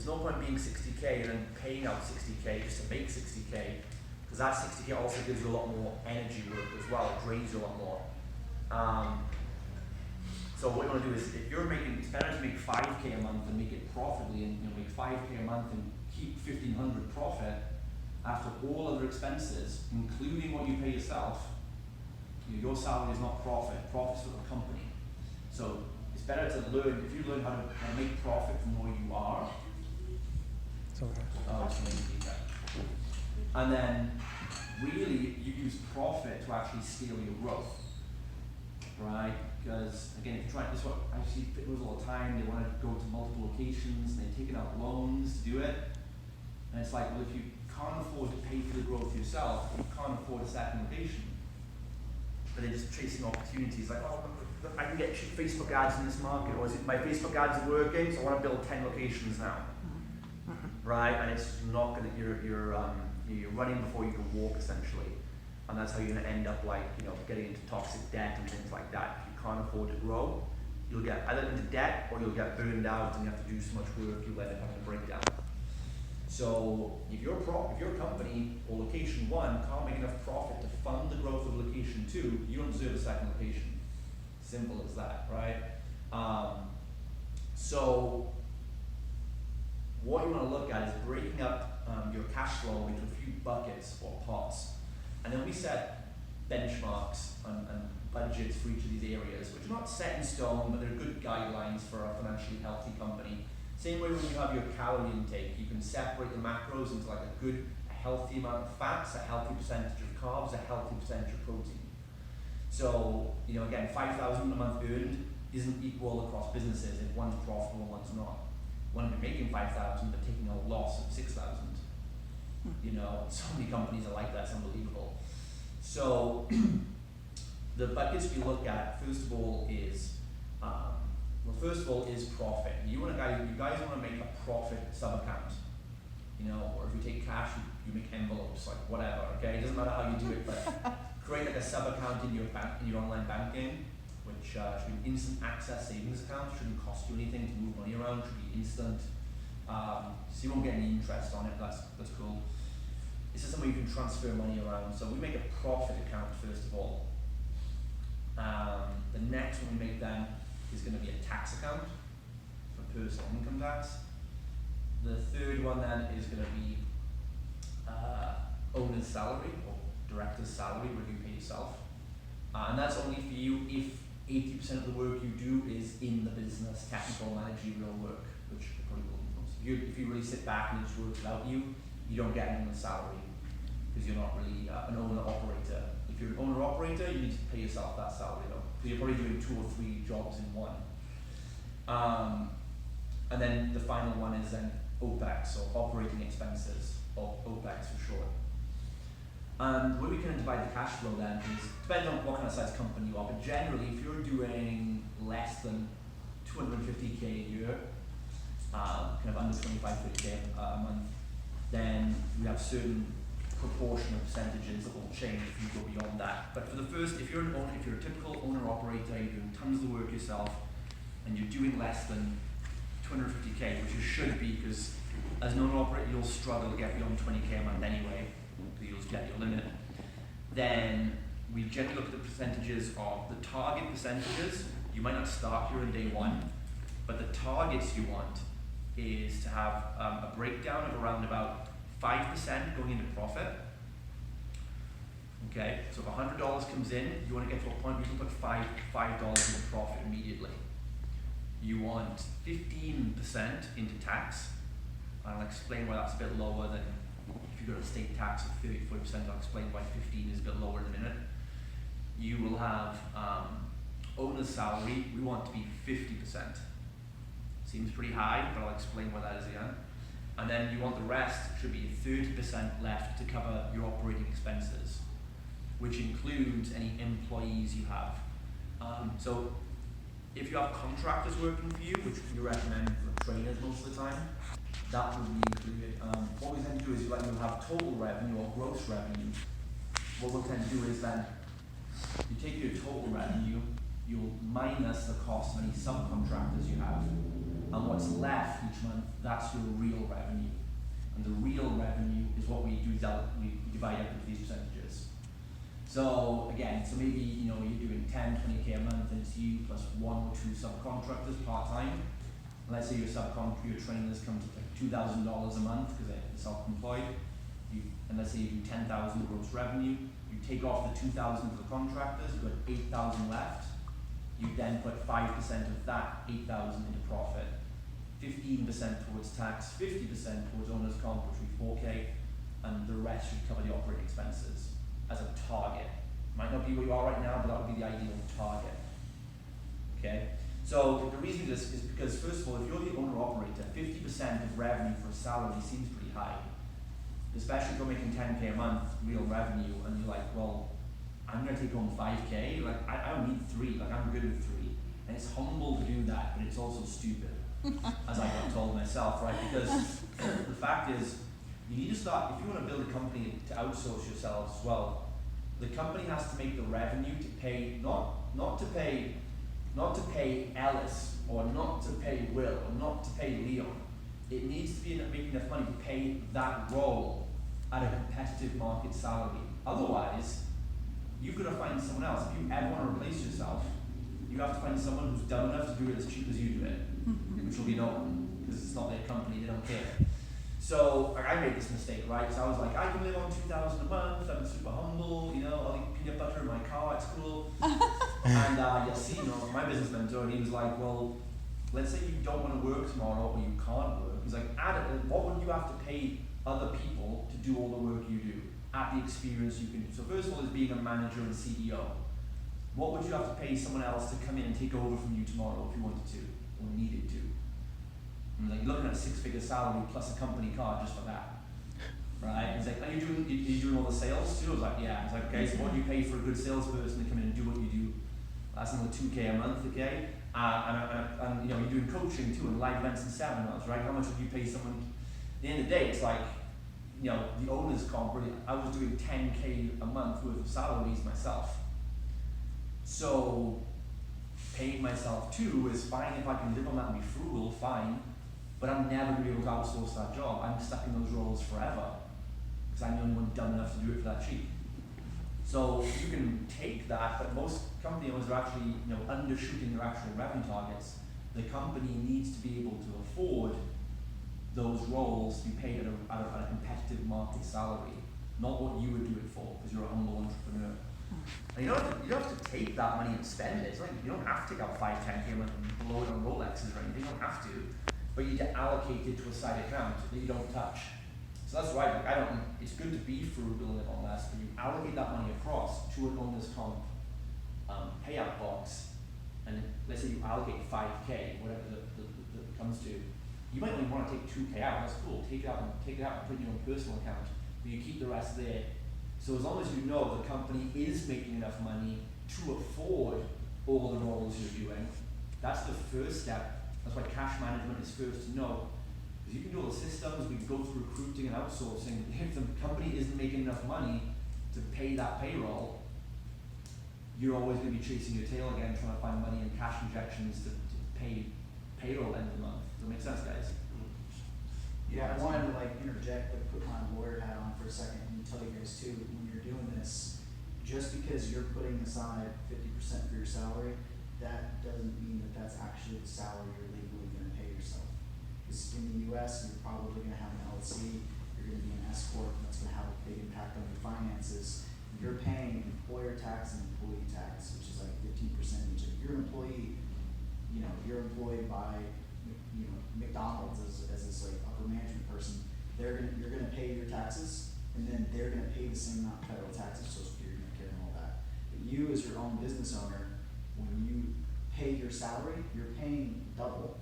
there's no point being 60K and then paying out 60K just to make 60K, because that 60K also gives you a lot more energy work as well, it drains you a lot more. So what you want to do is, if you're making, it's better to make 5K a month and make it profitably, and make 5K a month and keep 1,500 profit after all other expenses, including what you pay yourself. Your salary is not profit, profit's for the company. So it's better to learn, if you learn how to make profit from where you are. And then really you use profit to actually scale your growth, right? Because again, if you try, this is what I see fitness all the time, they want to go to multiple locations, and they're taking out loans to do it. And it's like, well, if you can't afford to pay for the growth yourself, you can't afford a second location. But they're just chasing opportunities, like, oh, I can get cheap Facebook ads in this market, or is it my Facebook ads are working, so I want to build 10 locations now. Right? And it's not gonna, you're running before you can walk, essentially. And that's how you're gonna end up, like, getting into toxic debt and things like that. If you can't afford to grow, you'll get either into debt or you'll get burned out and you have to do so much work, you'll end up having a breakdown. So if your company or location one can't make enough profit to fund the growth of location two, you don't deserve a second location. Simple as that, right? So what you want to look at is breaking up your cash flow into a few buckets or pots. And then we set benchmarks and budgets for each of these areas, which are not set in stone, but they're good guidelines for a financially healthy company. Same way when you have your calorie intake, you can separate the macros into like a healthy amount of fats, a healthy percentage of carbs, a healthy percentage of protein. So, again, 5,000 a month earned isn't equal across businesses if one's profitable and one's not. One can be making 5,000 but taking a loss of 6,000. So many companies are like that, it's unbelievable. So the buckets we look at, first of all, is profit. You guys want to make a profit sub-account. Or if you take cash, you make envelopes, like whatever, okay? It doesn't matter how you do it, but create like a sub-account in your online banking, which should be an instant access savings account. Shouldn't cost you anything to move money around, should be instant. So you won't get any interest on it, that's cool. This is somewhere you can transfer money around. So we make a profit account first of all. The next one we make then is going to be a tax account for personal income tax. The third one then is going to be owner's salary or director's salary, where you pay yourself. And that's only for you if 80% of the work you do is in the business, technical, managerial work, which you probably will. If you really sit back and just work without you, you don't get an owner's salary because you're not really an owner-operator. If you're an owner-operator, you need to pay yourself that salary though. So you're probably doing 2 or 3 jobs in one. And then the final one is then OPEX, or operating expenses, or OPEX for short. And the way we can divide the cash flow then is, depends on what kind of size company you are, but generally if you're doing less than 250K a year, kind of under 25-30K a month, then we have certain proportion of percentages that will change if you go beyond that. But for the first, if you're a typical owner-operator, you're doing tons of work yourself, and you're doing less than 250K, which you should be, because as an owner-operator you'll struggle to get beyond 20K a month anyway, because you'll get your limit. Then we generally look at the percentages of the target percentages. You might not start here on day one, but the targets you want is to have a breakdown of around about 5% going into profit. Okay, so if $100 comes in, you want to get to a point where you can put $5 into profit immediately. You want 15% into tax. I'll explain why that's a bit lower than if you go to state tax of 30-40%. I'll explain why 15 is a bit lower in a minute. You will have owner's salary. We want to be 50%. Seems pretty high, but I'll explain why that is again. And then you want the rest, should be 30% left to cover your operating expenses, which includes any employees you have. So if you have contractors working for you, which we recommend for trainers most of the time, that would be included. What we tend to do is you'll have total revenue or gross revenue. What we'll tend to do is then, you take your total revenue, you'll minus the cost of any subcontractors you have. and what's left each month, that's your real revenue. And the real revenue is what we divide up into these percentages. So again, so maybe you're doing 10, 20K a month, and it's you plus 1 or 2 subcontractors part-time. Let's say your trainers come to like $2,000 a month because they're self-employed. And let's say you do 10,000 gross revenue. You take off the 2,000 for the contractors, you've got 8,000 left. You then put 5% of that 8,000 into profit, 15% towards tax, 50% towards owner's comp, which would be 4K, and the rest should cover the operating expenses as a target. Might not be where you are right now, but that would be the ideal target. Okay? So the reason for this is because, first of all, if you're the owner-operator, 50% of revenue for a salary seems pretty high. Especially if you're making 10K a month real revenue, and you're like, well, I'm going to take home 5K. Like, I don't need 3. Like, I'm good with 3. And it's humble to do that, but it's also stupid, as I got told myself, right? Because the fact is, you need to start, if you want to build a company to outsource yourselves as well, the company has to make the revenue to pay, not to pay Ellis, or not to pay Will, or not to pay Leon. It needs to be making enough money to pay that role at a competitive market salary. Otherwise, you've got to find someone else. If you ever want to replace yourself, you have to find someone who's dumb enough to do it as cheap as you do it, which will be no one, because it's not their company, they don't care. So I made this mistake, right? So I was like, I can live on 2,000 a month, I'm super humble, I'll eat peanut butter in my car, it's cool. And Yassine, my business mentor, he was like, well, let's say you don't want to work tomorrow, or you can't work. He's like, what would you have to pay other people to do all the work you do at the experience you can do? So first of all is being a manager and CEO. What would you have to pay someone else to come in and take over from you tomorrow if you wanted to, or needed to? And like, you're looking at a 6-figure salary plus a company car just for that, right? He's like, are you doing all the sales too? I was like, yeah. He's like, okay, so what do you pay for a good salesperson to come in and do what you do? That's another 2K a month, okay? And you're doing coaching too, and live events and seminars, right? How much would you pay someone? At the end of the day, it's like, the owner's comp, really, I was doing 10K a month worth of salaries myself. So paying myself too is fine. If I can live on that and be frugal, fine. But I'm never going to be able to outsource that job. I'm stuck in those roles forever because I'm the only one dumb enough to do it for that cheap. So you can take that, but most company owners are actually undershooting their actual revenue targets. The company needs to be able to afford those roles to be paid at a competitive market salary, not what you would do it for because you're a humble entrepreneur. And you don't have to take that money and spend it. It's like you don't have to take out 5, 10K a month and blow it on Rolexes or anything. You don't have to, but you need to allocate it to a side account that you don't touch. So that's right. It's good to be frugal and live on less, but you allocate that money across to an owner's comp payout box, and let's say you allocate 5K, whatever that comes to. You might only want to take 2K out. That's cool. Take it out and put it in your own personal account, but you keep the rest there. So as long as you know the company is making enough money to afford all the roles you're doing, that's the first step. That's why cash management is first to know. Because you can do all the systems, we can go through recruiting and outsourcing. If the company isn't making enough money to pay that payroll, you're always going to be chasing your tail again, trying to find money and cash injections to pay payroll end of the month. Does that make sense, guys? Yeah, I wanted to interject, put my lawyer hat on for a second and tell you guys too, when you're doing this, just because you're putting aside 50% for your salary, that doesn't mean that that's actually the salary you're legally going to pay yourself. Because in the US, you're probably going to have an LLC, you're going to be an S corp, and that's going to have a big impact on your finances. You're paying employer tax and employee tax, which is like 15% each. If you're an employee, you're employed by McDonald's as this upper management person, you're gonna pay your taxes, and then they're gonna pay the same amount of federal taxes, Social Security, Medicare, and all that. But you, as your own business owner, when you pay your salary, you're paying double,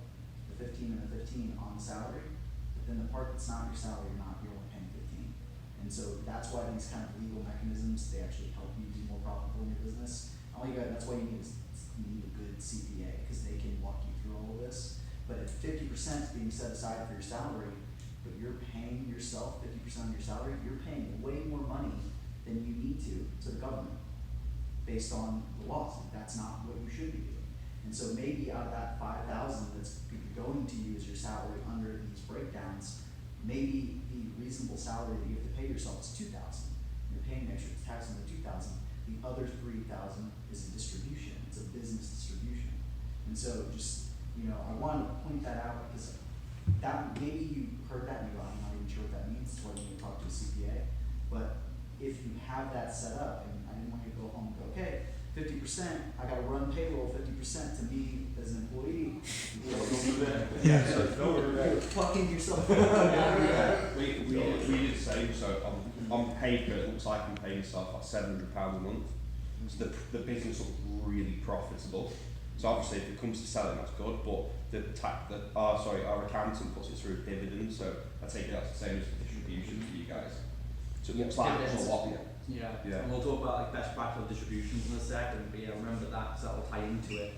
the 15 and the 15 on the salary. But then the part that's not your salary, you're only paying 15. And so that's why these kind of legal mechanisms, they actually help you be more profitable in your business. That's why you need a good CPA, because they can walk you through all of this. But if 50% is being set aside for your salary, but you're paying yourself 50% of your salary, you're paying way more money than you need to the government, based on the laws. That's not what you should be doing. And so maybe out of that 5,000 that's going to you as your salary under these breakdowns, maybe the reasonable salary that you have to pay yourself is 2,000. You're paying extra tax on the 2,000. The other 3,000 is a distribution. It's a business distribution. And so just, I wanted to point that out because that maybe you heard that and you go, I'm not even sure what that means. That's why you need to talk to a CPA. But if you have that set up, and I didn't want you to go home and go, okay, 50%, I gotta run payroll 50% to me as an employee. Yeah, so no, You're fucking yourself. we did the same. So on paper, it looks like I'm paying myself like £700 a month. So the business looks really profitable. So obviously, if it comes to selling, that's good. But our accountant puts it through dividends. So I take it that's the same as the distribution for you guys. So it looks like it's a lot. Yeah. Yeah. And we'll talk about like best practical distributions in a second, but yeah, remember that because that will tie into it.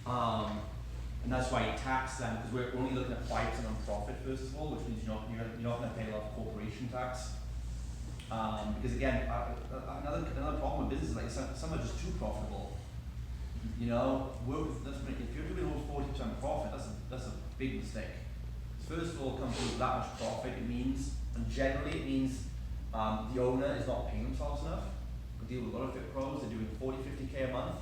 And that's why you tax them, because we're only looking at 5% on profit first of all, which means you're not going to pay a lot of corporation tax. Because again, another problem with businesses like some are just too profitable. If you're doing over 40% profit, that's a big mistake. First of all, companies with that much profit, and generally it means the owner is not paying themselves enough. We deal with a lot of fit pros, they're doing 40, 50K a month,